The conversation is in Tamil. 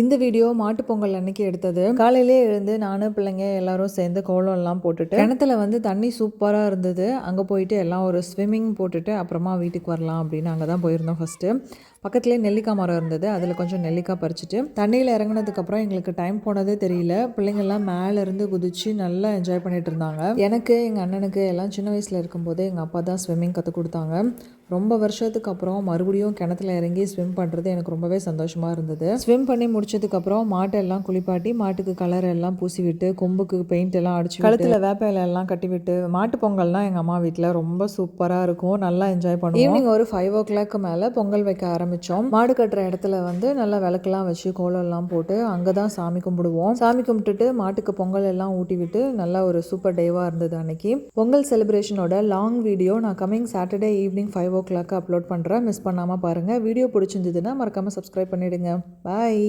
இந்த வீடியோ மாட்டுப் பொங்கல் அன்னைக்கு எடுத்தது. காலையிலே எழுந்து நானு பிள்ளைங்க எல்லாரும் சேர்ந்து கோலம்லாம் போட்டுட்டு கிணத்துல வந்து தண்ணி சூப்பராக இருந்தது. அங்கே போயிட்டு எல்லாம் ஒரு ஸ்விம்மிங் போட்டுட்டு அப்புறமா வீட்டுக்கு வரலாம் அப்படின்னு அங்கே தான் போயிருந்தோம் ஃபஸ்ட்டு. பக்கத்துலேயே நெல்லிக்காய் மரம் இருந்தது. அதில் கொஞ்சம் நெல்லிக்காய் பறிச்சுட்டு தண்ணியில் இறங்கினதுக்கப்புறம் எங்களுக்கு டைம் போனதே தெரியல. பிள்ளைங்கள்லாம் மேலேருந்து குதிச்சு நல்லா என்ஜாய் பண்ணிட்டு இருந்தாங்க. எனக்கு எங்கள் அண்ணனுக்கு எல்லாம் சின்ன வயசில் இருக்கும்போதே எங்கள் அப்பா தான் ஸ்விம்மிங் கற்றுக் கொடுத்தாங்க. ரொம்ப வருஷத்துக்கு அப்புறம் மறுபடியும் கிணத்துல இறங்கி ஸ்விம் பண்ணுறது எனக்கு ரொம்பவே சந்தோஷமாக இருந்தது. ஸ்விம் பண்ணி முடிச்சதுக்கப்புறம் மாட்டை எல்லாம் குளிப்பாட்டி மாட்டுக்கு கலர் எல்லாம் பூசி விட்டு கொம்புக்கு பெயிண்ட் எல்லாம் அடிச்சு கழுத்தில் வேப்பையில எல்லாம் கட்டி விட்டு மாட்டு பொங்கல்னால் எங்கள் அம்மா வீட்டில் ரொம்ப சூப்பராக இருக்கும். நல்லா என்ஜாய் பண்ணுவோம். ஈவினிங் ஒரு 5 o'clock மேலே பொங்கல் வைக்க ஆரம்பிச்சோம். மாடு கட்டுற இடத்துல வந்து நல்லா விளக்கெல்லாம் வச்சு கோலம்லாம் போட்டு அங்கே தான் சாமி கும்பிடுவோம். சாமி கும்பிட்டுட்டு மாட்டுக்கு பொங்கல் எல்லாம் ஊட்டி விட்டு நல்லா ஒரு சூப்பர் டேவாக இருந்தது அன்னைக்கு. பொங்கல் செலிப்ரேஷனோட லாங் வீடியோ நான் coming Saturday evening 5 o'clock upload பண்ணுறேன். மிஸ் பண்ணாமல் பாருங்கள். வீடியோ பிடிச்சிருந்ததுன்னா மறக்காமல் சப்ஸ்கிரைப் பண்ணிவிடுங்க. பாய்.